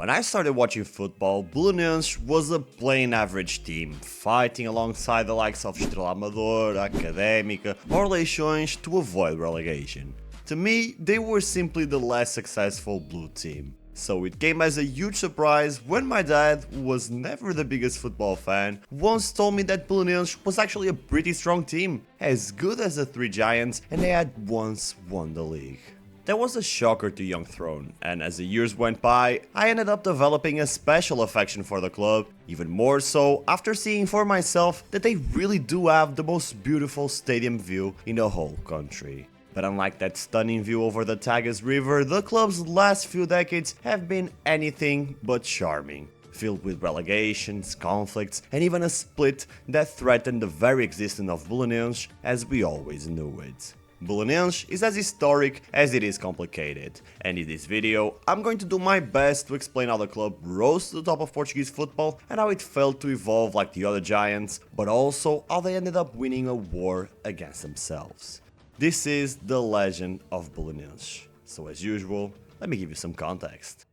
When I started watching football, Belenenses was a plain average team, fighting alongside the likes of Estrela Amadora, Académica or Leixões to avoid relegation. To me, they were simply the less successful blue team. So it came as a huge surprise when my dad, who was never the biggest football fan, once told me that Belenenses was actually a pretty strong team, as good as the three giants, and they had once won the league. That was a shocker to young Throne, and as the years went by, I ended up developing a special affection for the club, even more so after seeing for myself that they really do have the most beautiful stadium view in the whole country. But unlike that stunning view over the Tagus River, the club's last few decades have been anything but charming, filled with relegations, conflicts, and even a split that threatened the very existence of Belenenses as we always knew it. Belenenses is as historic as it is complicated, and in this video I'm going to do my best to explain how the club rose to the top of Portuguese football and how it failed to evolve like the other giants, but also how they ended up winning a war against themselves. This is the legend of Belenenses, so as usual, let me give you some context.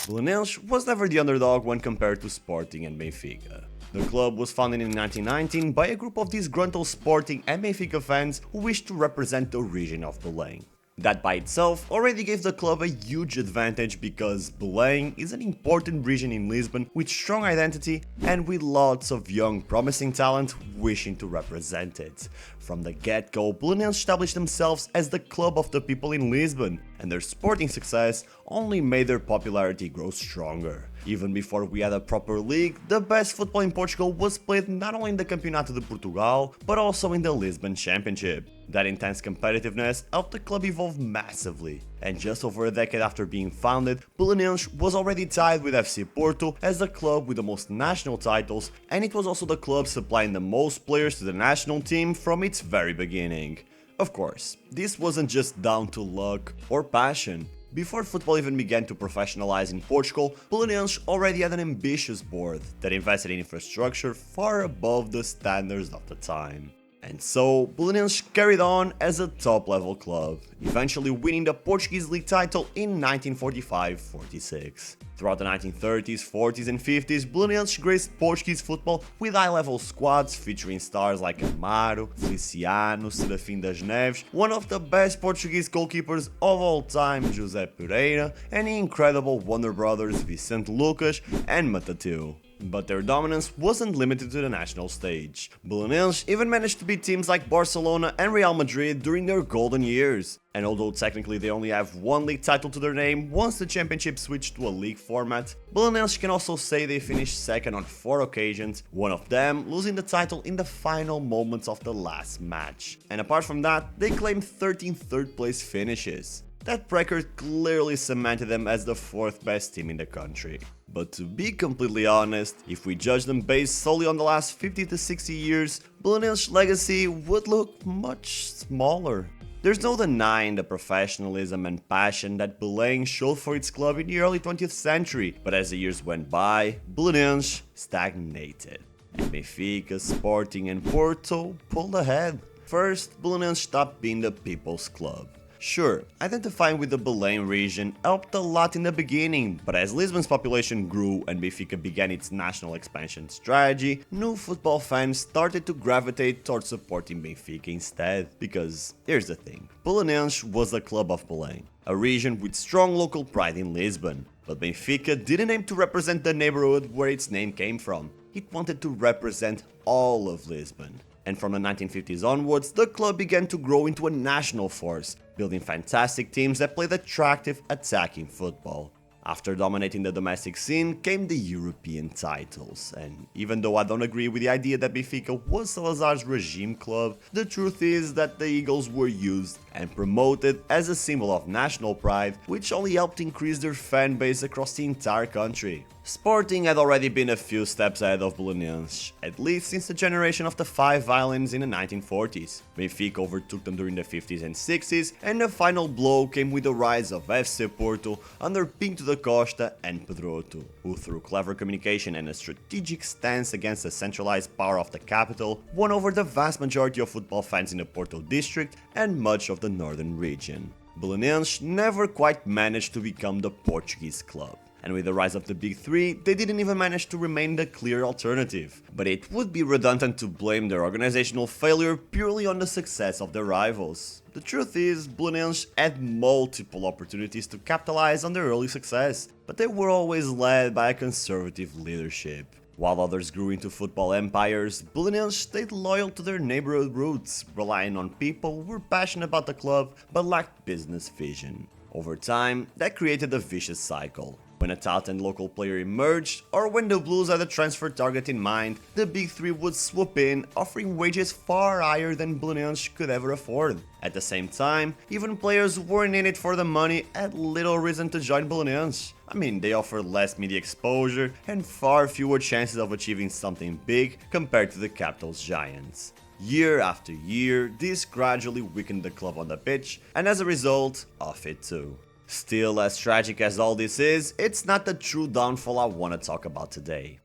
Belenenses was never the underdog when compared to Sporting and Benfica. The club was founded in 1919 by a group of disgruntled Sporting and Benfica fans who wished to represent the region of Belém. That by itself already gave the club a huge advantage because Belém is an important region in Lisbon with strong identity and with lots of young promising talent wishing to represent it. From the get-go, Belenenses established themselves as the club of the people in Lisbon, and their sporting success only made their popularity grow stronger. Even before we had a proper league, the best football in Portugal was played not only in the Campeonato de Portugal, but also in the Lisbon Championship. That intense competitiveness helped the club evolve massively, and just over a decade after being founded, Belenenses was already tied with FC Porto as the club with the most national titles, and it was also the club supplying the most players to the national team from its very beginning. Of course, this wasn't just down to luck or passion. Before football even began to professionalize in Portugal, Belenenses already had an ambitious board that invested in infrastructure far above the standards of the time. And so, Belenenses carried on as a top-level club, eventually winning the Portuguese league title in 1945-46. Throughout the 1930s, 40s and 50s, Belenenses graced Portuguese football with high-level squads featuring stars like Amaro, Feliciano, Serafim das Neves, one of the best Portuguese goalkeepers of all time, José Pereira, and the incredible Wonder Brothers Vicente Lucas and Matateu. But their dominance wasn't limited to the national stage. Belenenses even managed to beat teams like Barcelona and Real Madrid during their golden years. And although technically they only have one league title to their name once the championship switched to a league format, Belenenses can also say they finished second on 4 occasions, one of them losing the title in the final moments of the last match. And apart from that, they claimed 13 third place finishes. That record clearly cemented them as the 4th best team in the country. But to be completely honest, if we judge them based solely on the last 50 to 60 years, Belenenses' legacy would look much smaller. There's no denying the professionalism and passion that Belém showed for its club in the early 20th century, but as the years went by, Belenenses stagnated. And Benfica, Sporting and Porto pulled ahead. First, Belenenses stopped being the people's club. Sure, identifying with the Belém region helped a lot in the beginning, but as Lisbon's population grew and Benfica began its national expansion strategy, new football fans started to gravitate towards supporting Benfica instead. Because here's the thing, Belenenses was the club of Belém, a region with strong local pride in Lisbon, but Benfica didn't aim to represent the neighborhood where its name came from. It wanted to represent all of Lisbon. And from the 1950s onwards, the club began to grow into a national force, building fantastic teams that played attractive, attacking football. After dominating the domestic scene came the European titles, and even though I don't agree with the idea that Benfica was Salazar's regime club, the truth is that the Eagles were used and promoted as a symbol of national pride, which only helped increase their fan base across the entire country. Sporting had already been a few steps ahead of Belenenses, at least since the generation of the 5 violins in the 1940s. Benfica overtook them during the 50s and 60s, and the final blow came with the rise of FC Porto under Pinto da Costa and Pedroto, who through clever communication and a strategic stance against the centralized power of the capital, won over the vast majority of football fans in the Porto district and much of the northern region. Belenenses never quite managed to become the Portuguese club. And with the rise of the Big Three, they didn't even manage to remain the clear alternative. But it would be redundant to blame their organizational failure purely on the success of their rivals. The truth is, Belenenses had multiple opportunities to capitalize on their early success, but they were always led by a conservative leadership. While others grew into football empires, Belenenses stayed loyal to their neighborhood roots, relying on people who were passionate about the club but lacked business vision. Over time, that created a vicious cycle. When a talented local player emerged, or when the Blues had a transfer target in mind, the Big Three would swoop in, offering wages far higher than Belenenses could ever afford. At the same time, even players who weren't in it for the money had little reason to join Belenenses. I mean, they offered less media exposure and far fewer chances of achieving something big compared to the capital's giants. Year after year, this gradually weakened the club on the pitch, and as a result, off it too. Still, as tragic as all this is, it's not the true downfall I want to talk about today.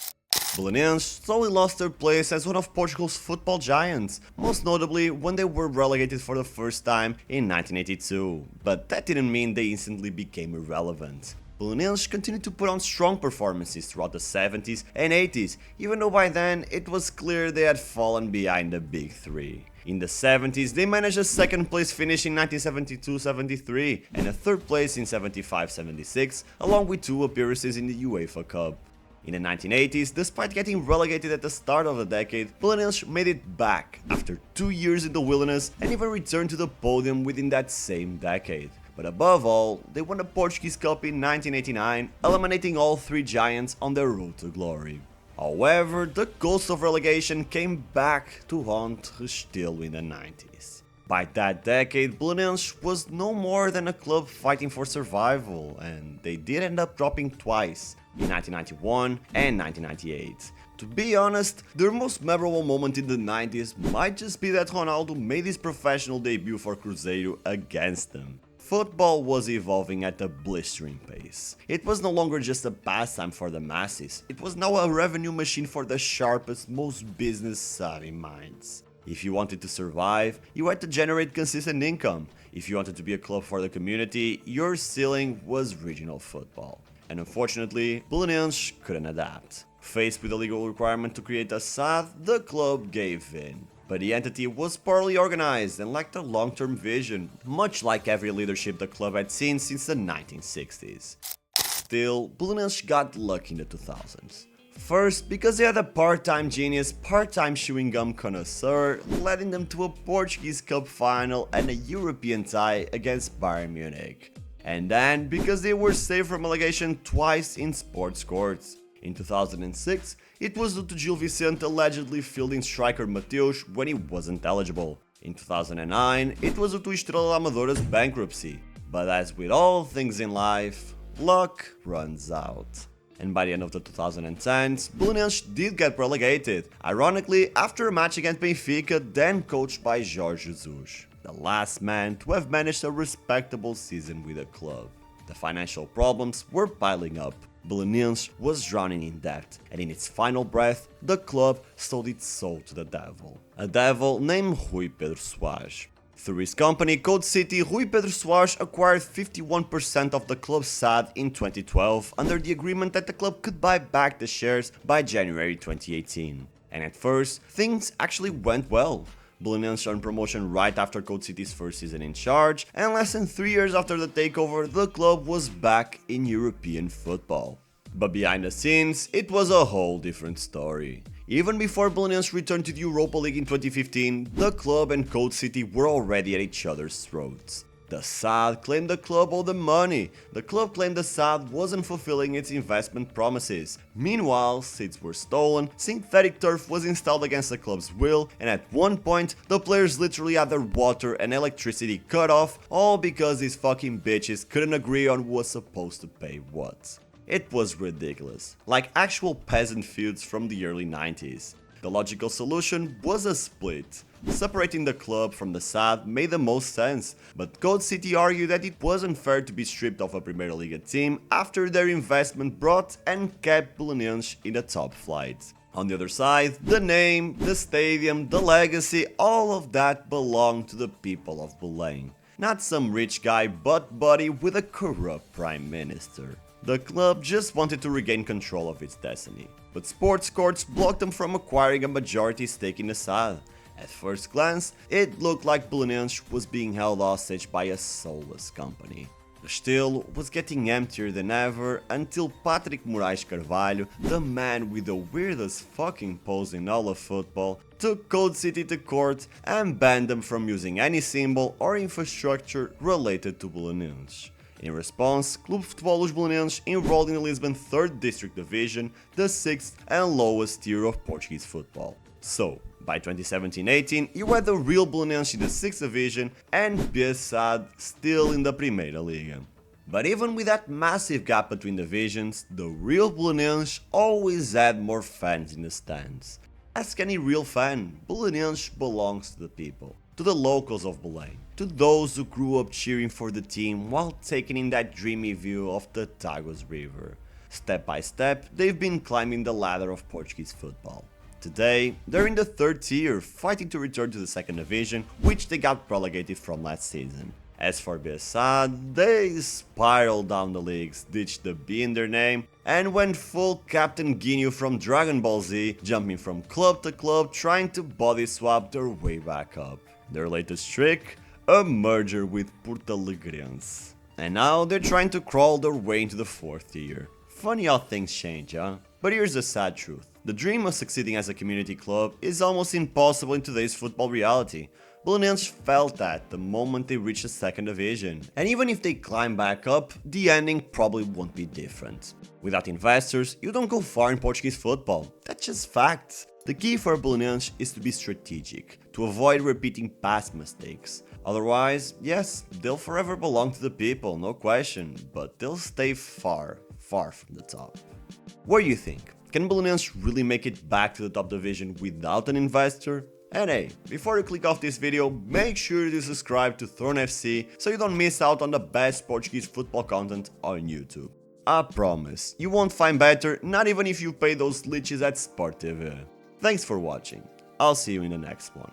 Belenenses slowly lost their place as one of Portugal's football giants, most notably when they were relegated for the first time in 1982, but that didn't mean they instantly became irrelevant. Belenenses continued to put on strong performances throughout the 70s and 80s, even though by then it was clear they had fallen behind the Big Three. In the 70s, they managed a second place finish in 1972-73 and a third place in 75-76, along with 2 appearances in the UEFA Cup. In the 1980s, despite getting relegated at the start of the decade, Belenenses made it back after 2 years in the wilderness and even returned to the podium within that same decade. But above all, they won the Portuguese Cup in 1989, eliminating all 3 giants on their road to glory. However, the ghost of relegation came back to haunt still in the 90s. By that decade, Belenenses was no more than a club fighting for survival, and they did end up dropping twice, in 1991 and 1998. To be honest, their most memorable moment in the 90s might just be that Ronaldo made his professional debut for Cruzeiro against them. Football was evolving at a blistering pace. It was no longer just a pastime for the masses, it was now a revenue machine for the sharpest, most business-savvy minds. If you wanted to survive, you had to generate consistent income. If you wanted to be a club for the community, your ceiling was regional football. And unfortunately, Belenenses couldn't adapt. Faced with a legal requirement to create a SAD, the club gave in. But the entity was poorly organized and lacked a long-term vision, much like every leadership the club had seen since the 1960s. Still, Belenenses got lucky in the 2000s. First, because they had a part-time genius, part-time chewing gum connoisseur, leading them to a Portuguese Cup final and a European tie against Bayern Munich. And then, because they were saved from relegation twice in sports courts. In 2006, it was due to Gil Vicente allegedly fielding striker Mateus when he wasn't eligible. In 2009, it was due to Estrela Amadora's bankruptcy. But as with all things in life, luck runs out. And by the end of the 2010s, Belenenses did get relegated, ironically after a match against Benfica, then coached by Jorge Jesus, the last man to have managed a respectable season with the club. The financial problems were piling up. Belenenses was drowning in debt, and in its final breath, the club sold its soul to the devil. A devil named Rui Pedro Soares. Through his company Code City, Rui Pedro Soares acquired 51% of the club's SAD in 2012 under the agreement that the club could buy back the shares by January 2018. And at first, things actually went well. Belenenses earned promotion right after Code City's first season in charge, and less than 3 years after the takeover, the club was back in European football. But behind the scenes, it was a whole different story. Even before Belenenses returned to the Europa League in 2015, the club and Code City were already at each other's throats. The SAD claimed the club owed them money. The club claimed the SAD wasn't fulfilling its investment promises. Meanwhile, seats were stolen, synthetic turf was installed against the club's will, and at one point, the players literally had their water and electricity cut off, all because these fucking bitches couldn't agree on who was supposed to pay what. It was ridiculous, like actual peasant feuds from the early 90s. The logical solution was a split. Separating the club from the SAD made the most sense, but Code City argued that it wasn't fair to be stripped of a Primeira Liga team after their investment brought and kept Belenenses in the top flight. On the other side, the name, the stadium, the legacy, all of that belonged to the people of Belém. Not some rich guy butt buddy with a corrupt prime minister. The club just wanted to regain control of its destiny, but sports courts blocked them from acquiring a majority stake in the side. At first glance, it looked like Belenenses was being held hostage by a soulless company. The still was getting emptier than ever until Patrick Moraes Carvalho, the man with the weirdest fucking pose in all of football, took Code City to court and banned them from using any symbol or infrastructure related to Belenenses. In response, Clube Futebol dos Belenenses enrolled in the Lisbon 3rd District Division, the 6th and lowest tier of Portuguese football. So, by 2017-18, you had the real Belenenses in the 6th Division and Bessade still in the Primeira Liga. But even with that massive gap between divisions, the real Belenenses always had more fans in the stands. Ask any real fan, Belenenses belongs to the people, to the locals of Belém, to those who grew up cheering for the team while taking in that dreamy view of the Tagus River. Step by step, they've been climbing the ladder of Portuguese football. Today, they're in the 3rd tier, fighting to return to the 2nd division, which they got relegated from last season. As for Bessade, they spiraled down the leagues, ditched the B in their name, and went full Captain Ginyu from Dragon Ball Z, jumping from club to club trying to body swap their way back up. Their latest trick? A merger with Portalegrense. And now they're trying to crawl their way into the 4th tier. Funny how things change, huh? But here's the sad truth. The dream of succeeding as a community club is almost impossible in today's football reality. Belenenses felt that the moment they reached the 2nd division, and even if they climb back up, the ending probably won't be different. Without investors, you don't go far in Portuguese football, that's just facts. The key for Belenenses is to be strategic, to avoid repeating past mistakes. Otherwise, yes, they'll forever belong to the people, no question, but they'll stay far, far from the top. What do you think? Can Belenenses really make it back to the top division without an investor? And hey, before you click off this video, make sure to subscribe to Throne FC so you don't miss out on the best Portuguese football content on YouTube. I promise, you won't find better, not even if you pay those leeches at Sport TV. Thanks for watching, I'll see you in the next one.